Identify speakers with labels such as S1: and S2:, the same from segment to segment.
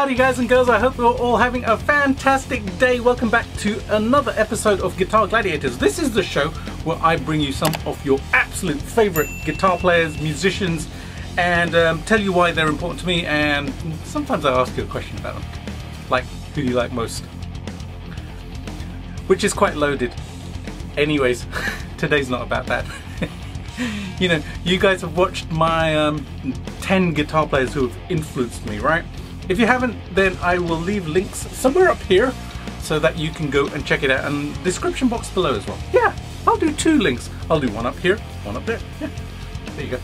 S1: Howdy guys and girls, I hope you're all having a fantastic day. Welcome back to another episode of Guitar Gladiators. This is the show where I bring you some of your absolute favorite guitar players, musicians, and tell you why they're important to me, and sometimes I ask you a question about them. Like, who do you like most? Which is quite loaded. Anyways, today's not about that. You know, you guys have watched my 10 guitar players who have influenced me, right? If you haven't, then I will leave links somewhere up here so that you can go and check it out, and description box below as well. Yeah, I'll do 2 links. I'll do one up here, one up there. Yeah, there you go.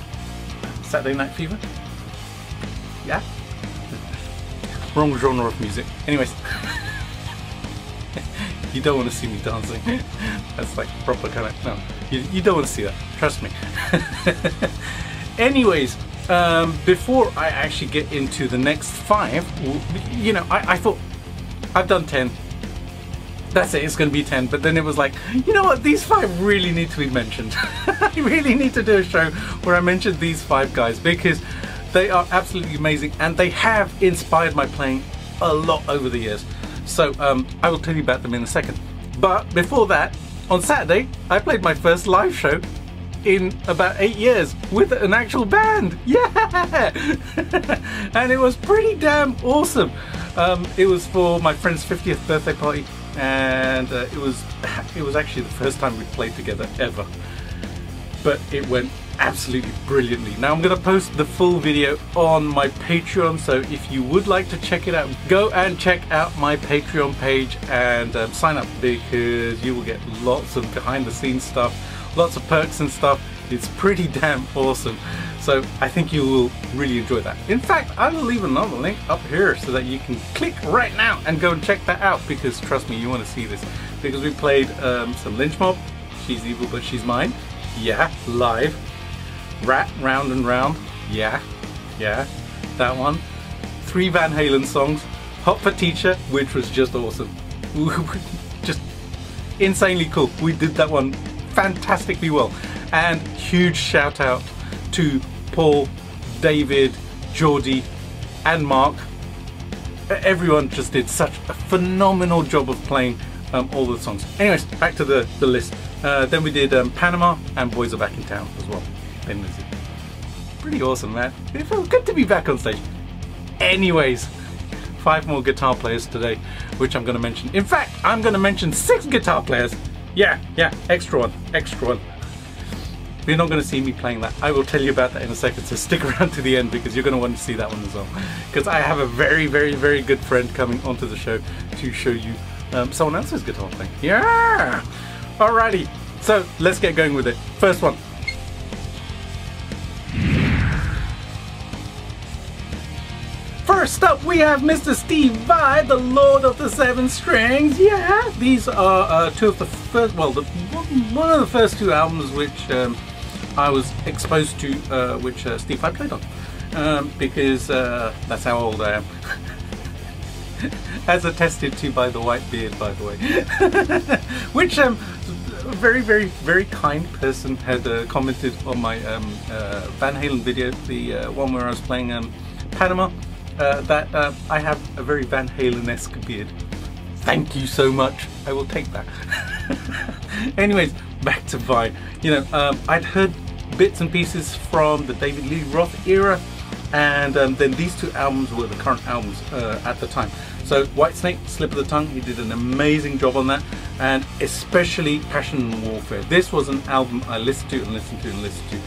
S1: Saturday Night Fever. Yeah. Wrong genre of music. Anyways. You don't want to see me dancing. That's like proper kind of, no, you don't want to see that, trust me. Anyways, before I actually get into the next 5, you know, I thought, I've done 10. That's it, it's going to be 10. But then it was like, you know what, these 5 really need to be mentioned. I really need to do a show where I mention these 5 guys because they are absolutely amazing and they have inspired my playing a lot over the years. So I will tell you about them in a second. But before that, on Saturday, I played my first live show in about 8 years with an actual band. Yeah! And it was pretty damn awesome. It was for my friend's 50th birthday party, and it was actually the first time we played together ever. But it went absolutely brilliantly. Now I'm going to post the full video on my Patreon, so if you would like to check it out, go and check out my Patreon page and sign up, because you will get lots of behind the scenes stuff, lots of perks and stuff. It's pretty damn awesome, so I think you will really enjoy that. In fact, I will leave another link up here so that you can click right now and go and check that out, because trust me, you want to see this, because we played some Lynch Mob, She's Evil But She's Mine, yeah, live. Rat, Round and Round, yeah, that one. 3 Van Halen songs, Hot for Teacher, which was just awesome. Just insanely cool. We did that one fantastically well. And huge shout out to Paul, David, Geordie and Mark. Everyone just did such a phenomenal job of playing all the songs. Anyways, back to the list. Then we did Parmar and Boys Are Back in Town as well. Pretty awesome, man. It felt good to be back on stage. Anyways, 5 more guitar players today, which I'm going to mention. In fact, I'm going to mention 6 guitar players. Yeah, extra one. You're not going to see me playing that. I will tell you about that in a second, so stick around to the end because you're going to want to see that one as well. Because I have a very, very, very good friend coming onto the show to show you someone else's guitar playing. Yeah! Alrighty, so let's get going with it. First one. First up, we have Mr. Steve Vai, the Lord of the 7 Strings. Yeah, these are 2 of the first, well, one of the first 2 albums which I was exposed to, which Steve Vai played on, because that's how old I am. As attested to by the white beard, by the way. Which a very, very, very kind person had commented on my Van Halen video, the one where I was playing Panama. That I have a very Van Halen-esque beard. Thank you so much. I will take that. Anyways, back to Vai. You know, I'd heard bits and pieces from the David Lee Roth era, and then these 2 albums were the current albums at the time. So Whitesnake, Slip of the Tongue, he did an amazing job on that, and especially Passion and Warfare. This was an album I listened to and listened to and listened to.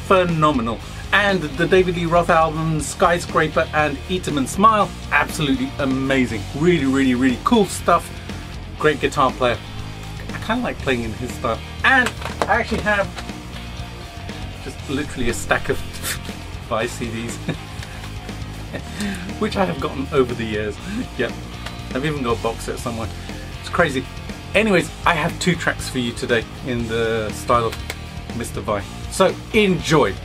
S1: Phenomenal. And the David Lee Roth albums, Skyscraper and Eat 'Em and Smile, absolutely amazing. Really, really, really cool stuff. Great guitar player. I kind of like playing in his style. And I actually have just literally a stack of Vai CDs, which I have gotten over the years. Yep, I've even got a box set somewhere. It's crazy. Anyways, I have 2 tracks for you today in the style of Mr. Vai. So enjoy.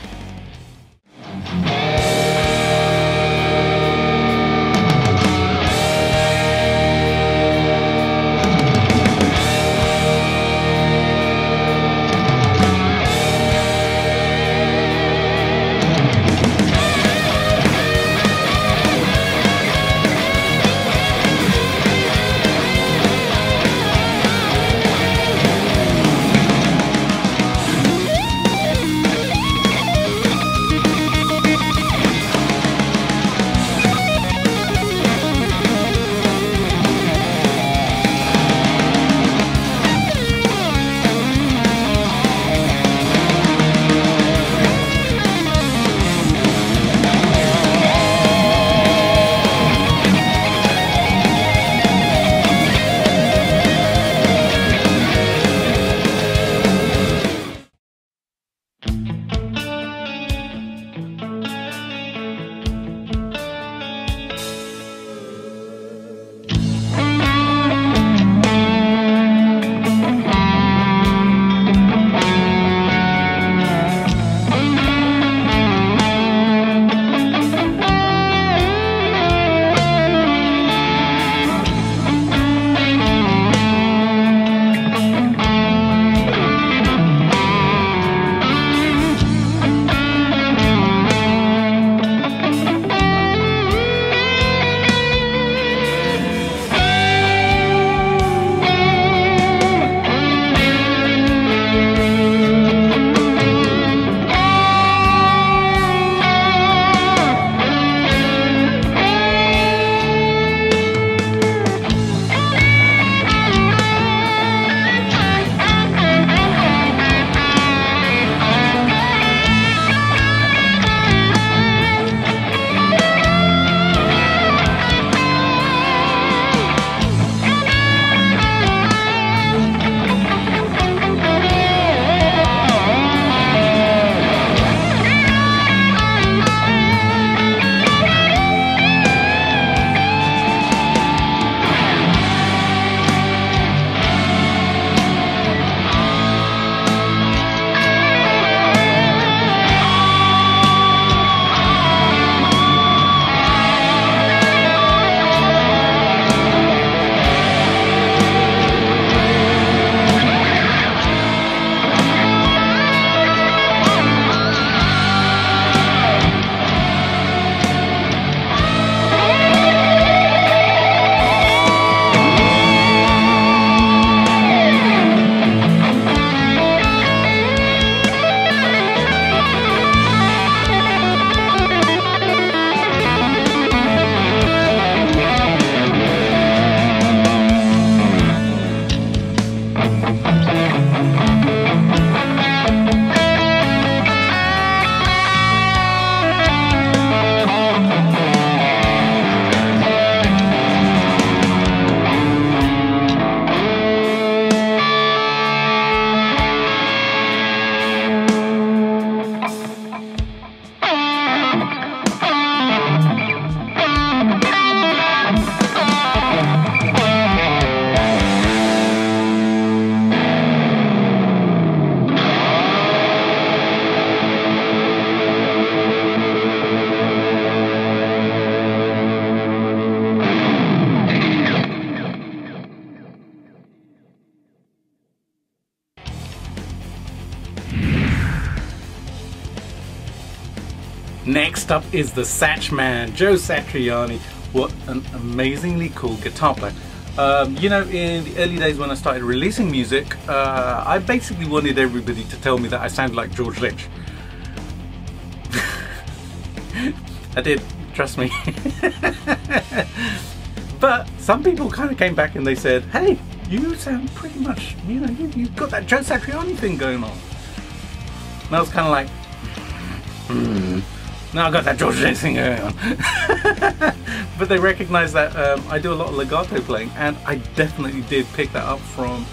S1: Next up is the Satch Man, Joe Satriani. What an amazingly cool guitar player. You know, in the early days when I started releasing music, I basically wanted everybody to tell me that I sounded like George Lynch. I did, trust me. But some people kind of came back and they said, hey, you sound pretty much, you know, you've got that Joe Satriani thing going on. And I was kind of like, now I got that George Lynch thing going on. But they recognized that I do a lot of legato playing, and I definitely did pick that up from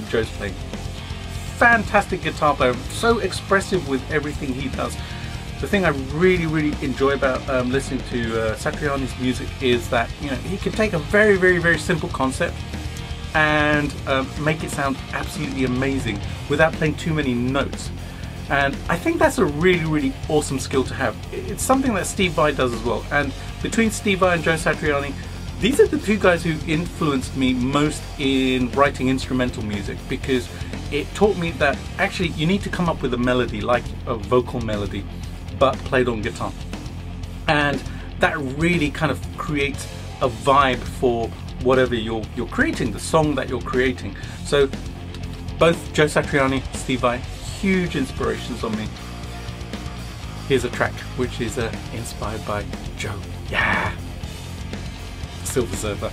S1: Joe's playing. Fantastic guitar player, so expressive with everything he does. The thing I really enjoy about listening to Satriani's music is that, you know, he can take a very simple concept and make it sound absolutely amazing without playing too many notes. And I think that's a really awesome skill to have. It's something that Steve Vai does as well. And between Steve Vai and Joe Satriani, these are the two guys who influenced me most in writing instrumental music, because it taught me that actually you need to come up with a melody, like a vocal melody, but played on guitar. And that really kind of creates a vibe for whatever you're creating, the song that you're creating. So both Joe Satriani, Steve Vai, huge inspirations on me. Here's a track which is inspired by Joe. Yeah! Silver Surfer.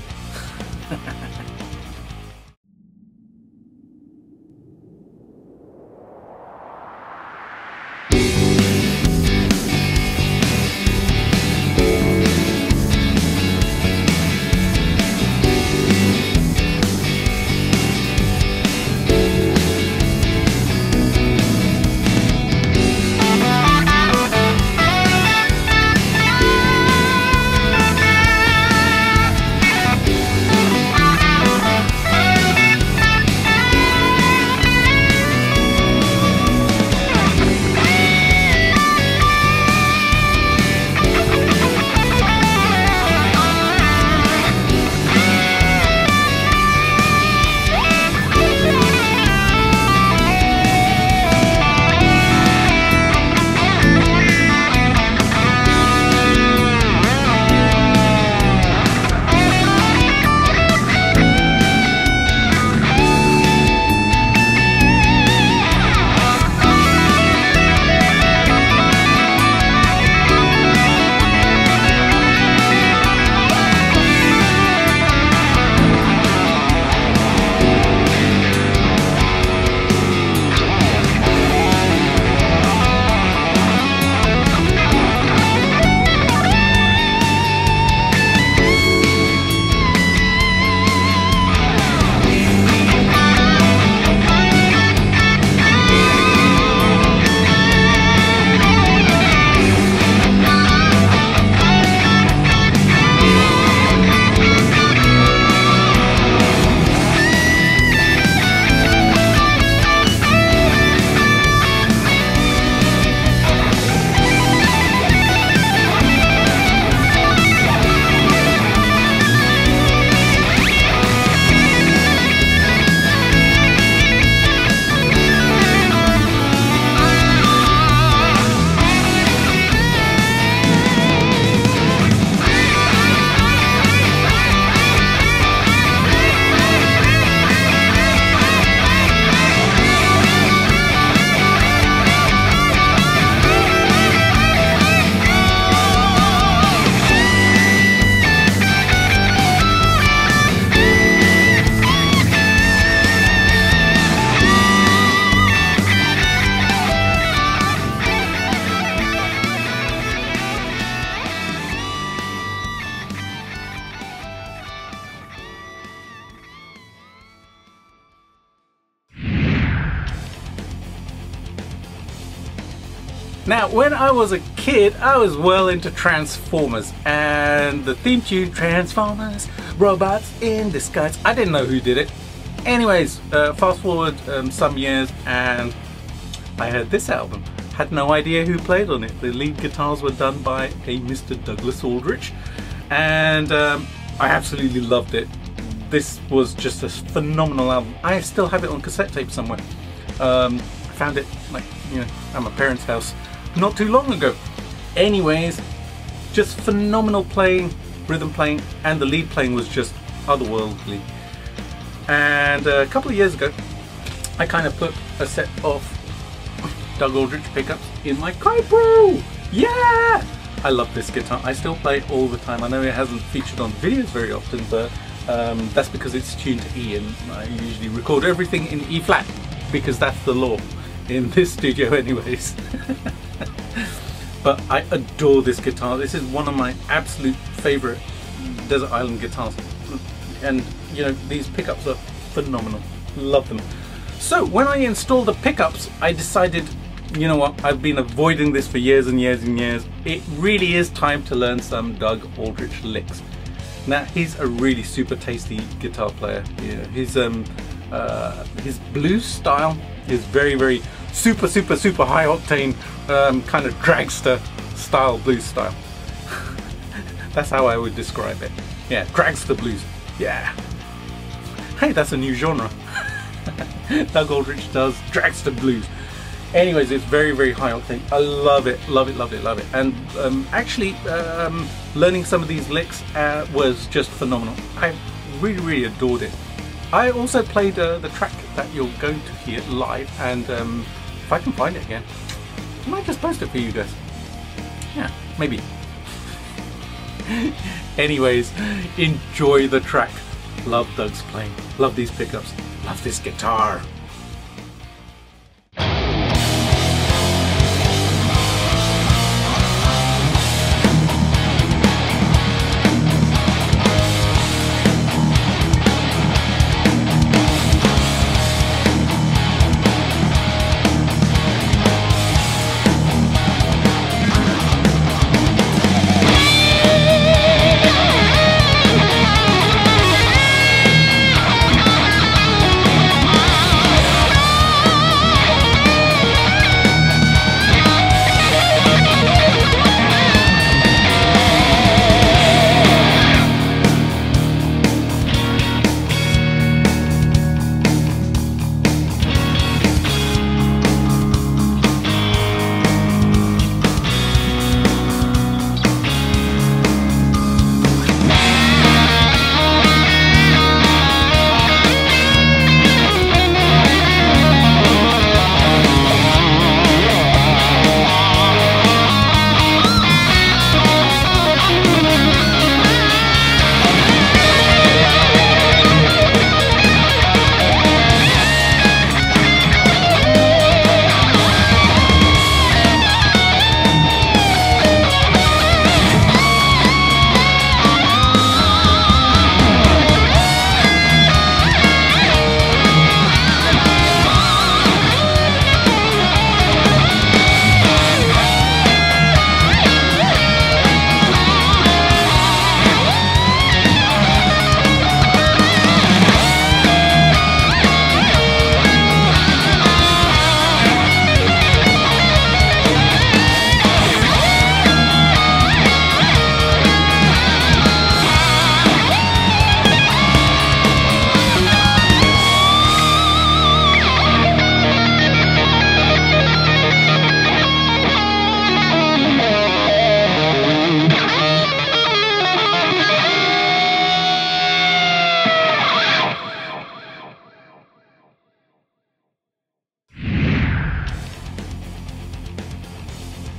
S1: Now, when I was a kid, I was well into Transformers, and the theme tune, Transformers, Robots in Disguise, I didn't know who did it. Anyways, fast forward some years and I heard this album. Had no idea who played on it. The lead guitars were done by a Mr. Douglas Aldrich, and I absolutely loved it. This was just a phenomenal album. I still have it on cassette tape somewhere. I found it, like, you know, at my parents' house not too long ago. Anyways, just phenomenal playing, rhythm playing, and the lead playing was just otherworldly. And a couple of years ago, I kind of put a set of Doug Aldrich pickups in my Kypro. Yeah! I love this guitar. I still play it all the time. I know it hasn't featured on videos very often, but that's because it's tuned to E, and I usually record everything in E flat because that's the law in this studio anyways. But I adore this guitar. This is one of my absolute favorite desert island guitars, and you know, these pickups are phenomenal. Love them. So when I installed the pickups, I decided, you know what, I've been avoiding this for years and years and years. It really is time to learn some Doug Aldrich licks. Now, he's a really super tasty guitar player. Yeah, his blues style is very super high octane, kind of dragster style blues style. That's how I would describe it. Yeah, dragster blues. Yeah. Hey, that's a new genre. Doug Aldrich does dragster blues. Anyways, it's very high octane. I love it, love it. And actually, learning some of these licks was just phenomenal. I really adored it. I also played the track that you're going to hear live, and if I can find it again, I might just post it for you guys. Yeah, maybe. Anyways, enjoy the track. Love Doug's playing, love these pickups, love this guitar.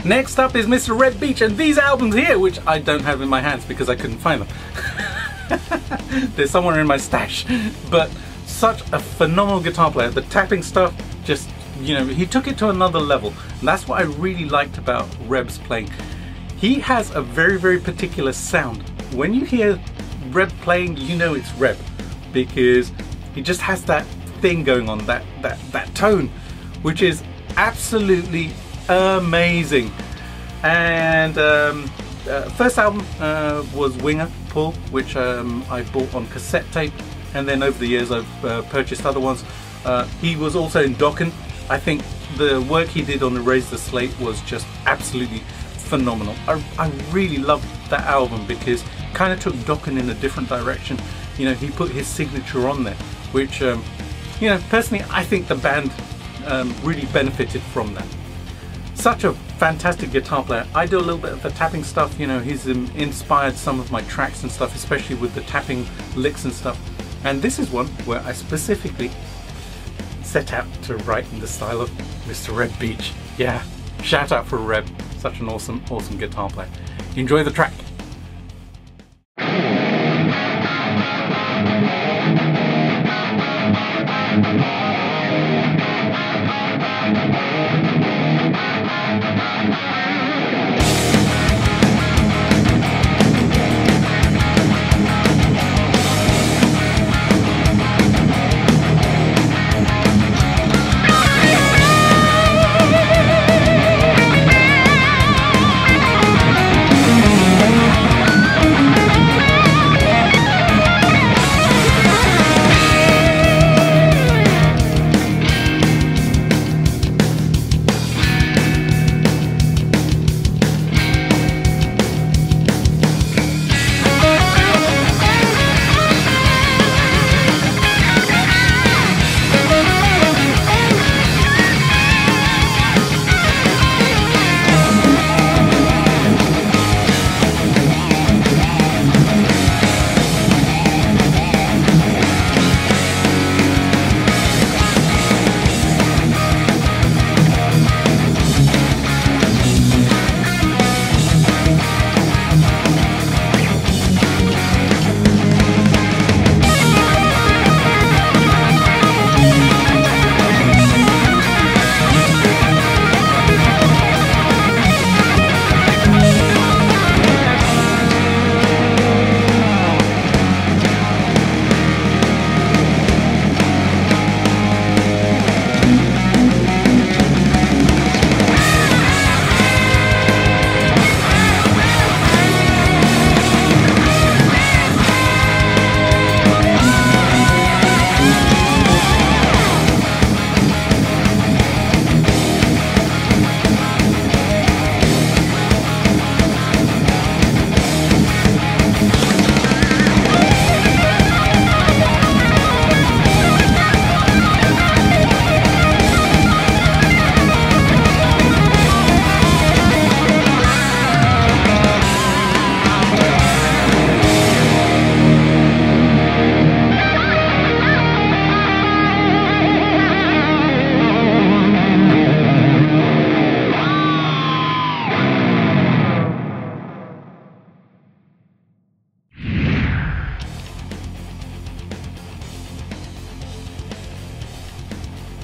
S1: Next up is Mr. Reb Beach, and these albums here, which I don't have in my hands because I couldn't find them. They're somewhere in my stash. But such a phenomenal guitar player. The tapping stuff, just, you know, he took it to another level. And that's what I really liked about Reb's playing. He has a very particular sound. When you hear Reb playing, you know it's Reb, because he just has that thing going on, that tone, which is absolutely amazing. And first album was Winger Pull, which I bought on cassette tape, and then over the years I've purchased other ones. He was also in Dokken. I think the work he did on the Raise the Slate was just absolutely phenomenal. I really loved that album because it kind of took Dokken in a different direction. You know, he put his signature on there, which you know, personally I think the band really benefited from that. Such a fantastic guitar player. I do a little bit of the tapping stuff, you know, he's inspired some of my tracks and stuff, especially with the tapping licks and stuff. And this is one where I specifically set out to write in the style of Mr. Reb Beach. Yeah, shout out for Reb, such an awesome guitar player. Enjoy the track.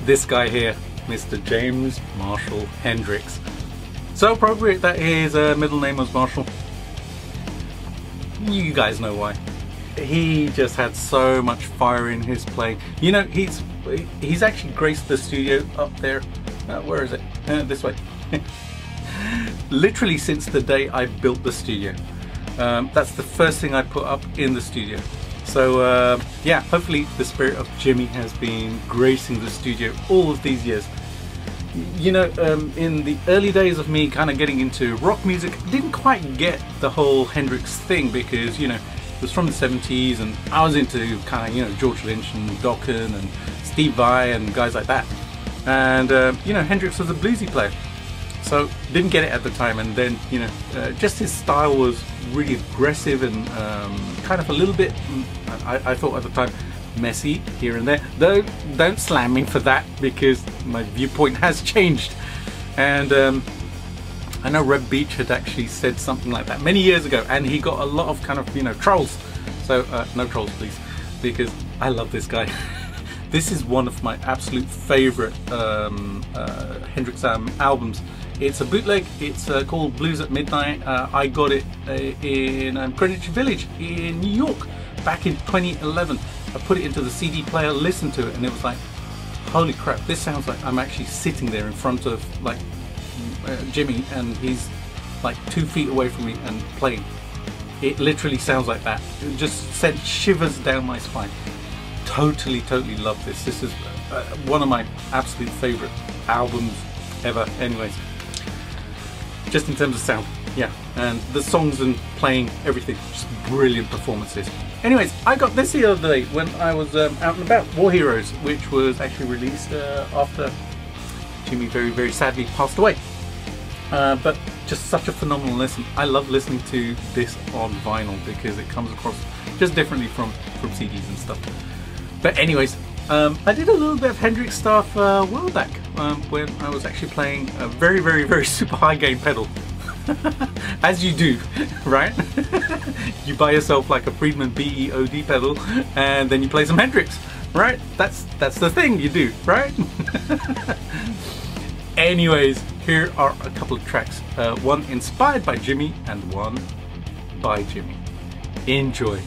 S1: This guy here, Mr. James Marshall Hendrix. So appropriate that his middle name was Marshall. You guys know why. He just had so much fire in his playing. You know, he's actually graced the studio up there. Where is it? This way. Literally since the day I built the studio. That's the first thing I put up in the studio. So yeah, hopefully the spirit of Jimmy has been gracing the studio all of these years. You know, in the early days of me kind of getting into rock music, I didn't quite get the whole Hendrix thing because, you know, it was from the 70s and I was into kind of, you know, George Lynch and Dokken and Steve Vai and guys like that. And, you know, Hendrix was a bluesy player. So didn't get it at the time, and then, you know, just his style was really aggressive and kind of a little bit, I thought at the time, messy here and there. Though don't slam me for that because my viewpoint has changed. And I know Reb Beach had actually said something like that many years ago, and he got a lot of kind of, you know, trolls. So no trolls please, because I love this guy. This is one of my absolute favorite Hendrix albums. It's a bootleg. It's called Blues at Midnight. I got it in Greenwich Village in New York back in 2011. I put it into the CD player, listened to it, and it was like, holy crap, this sounds like I'm actually sitting there in front of like Jimmy, and he's like 2 feet away from me and playing. It literally sounds like that. It just sent shivers down my spine. Totally love this. This is one of my absolute favorite albums ever. Anyways, just in terms of sound, yeah, and the songs and playing, everything, just brilliant performances. Anyways, I got this the other day when I was out and about. War Heroes, which was actually released after Jimmy very sadly passed away. But just such a phenomenal listen. I love listening to this on vinyl because it comes across just differently from CDs and stuff. But anyways, I did a little bit of Hendrix stuff a while back when I was actually playing a very, very, very super high gain pedal. As you do, right? You buy yourself like a Friedman BEOD pedal and then you play some Hendrix, right? That's the thing you do, right? Anyways, here are a couple of tracks. One inspired by Jimi and one by Jimi. Enjoy.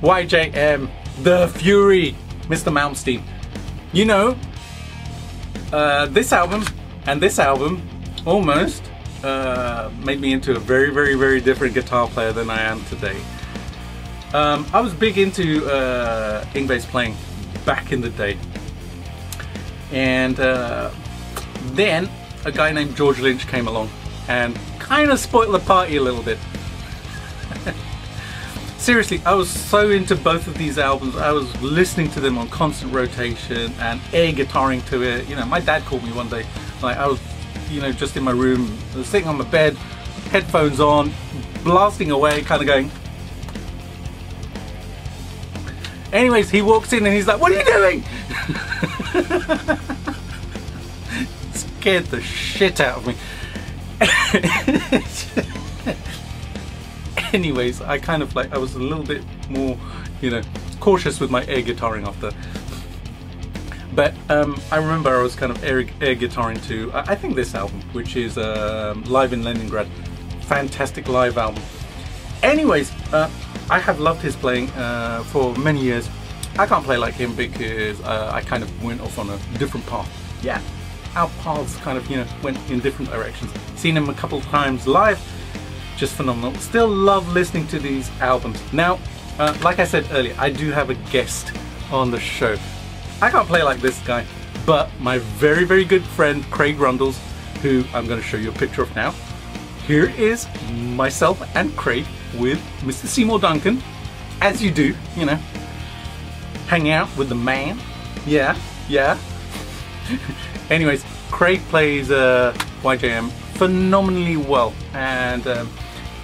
S1: YJM, The Fury, Mr. Malmsteen. You know, this album and this album almost made me into a very, very, very different guitar player than I am today. I was big into Yngwie's playing back in the day, and then a guy named George Lynch came along and kind of spoiled the party a little bit. Seriously, I was so into both of these albums. I was listening to them on constant rotation and air guitaring to it. You know, my dad called me one day, like I was, you know, just in my room, I was sitting on my bed, headphones on, blasting away, kind of going. Anyways, he walks in and he's like, "What are you doing?" Scared the shit out of me. Anyways, I kind of like, I was a little bit more, you know, cautious with my air guitaring after. But I remember I was kind of air guitaring to, I think this album, which is Live in Leningrad. Fantastic live album. Anyways, I have loved his playing for many years. I can't play like him because I kind of went off on a different path. Yeah, our paths kind of, you know, went in different directions. Seen him a couple of times live, just phenomenal. Still love listening to these albums. Now, like I said earlier, I do have a guest on the show. I can't play like this guy, but my very, very good friend Craig Rundles, who I'm going to show you a picture of now. Here is myself and Craig with Mr. Seymour Duncan, as you do, you know, hanging out with the man. Yeah. Anyways, Craig plays YJM phenomenally well, and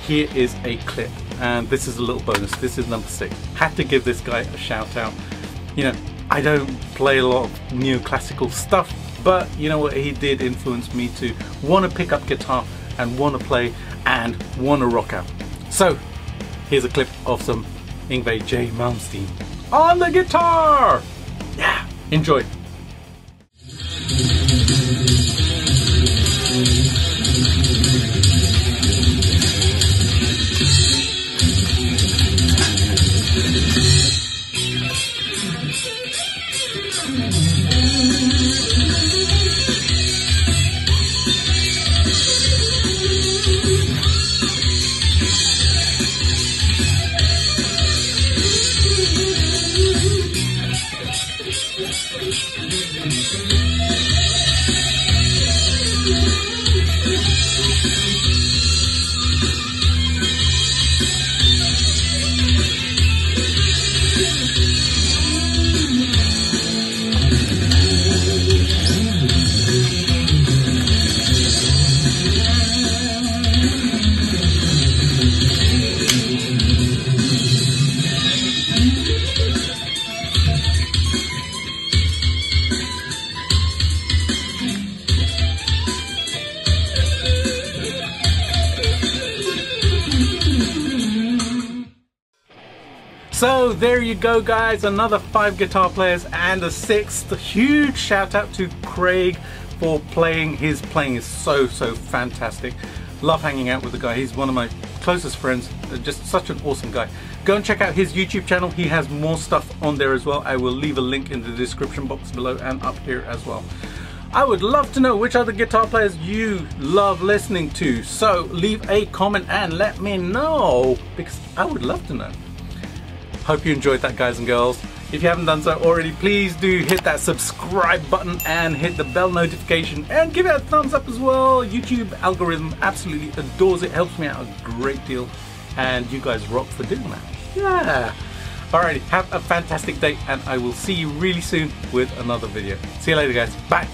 S1: here is a clip, and this is a little bonus. This is number 6. Had to give this guy a shout out. You know, I don't play a lot of neoclassical stuff, but you know what, he did influence me to want to pick up guitar and want to play and want to rock out. So here's a clip of some Yngwie J. Malmsteen on the guitar. Yeah, enjoy. So there you go guys, another 5 guitar players and a 6th. Huge shout out to Craig for playing. His playing is so fantastic. Love hanging out with the guy. He's one of my closest friends, just such an awesome guy. Go and check out his YouTube channel. He has more stuff on there as well. I will leave a link in the description box below and up here as well. I would love to know which other guitar players you love listening to. So leave a comment and let me know, because I would love to know. Hope you enjoyed that, guys and girls. If you haven't done so already, please do hit that subscribe button and hit the bell notification and give it a thumbs up as well. YouTube algorithm absolutely adores it, helps me out a great deal, and you guys rock for doing that. Yeah. Alrighty, have a fantastic day, and I will see you really soon with another video. See you later, guys. Bye.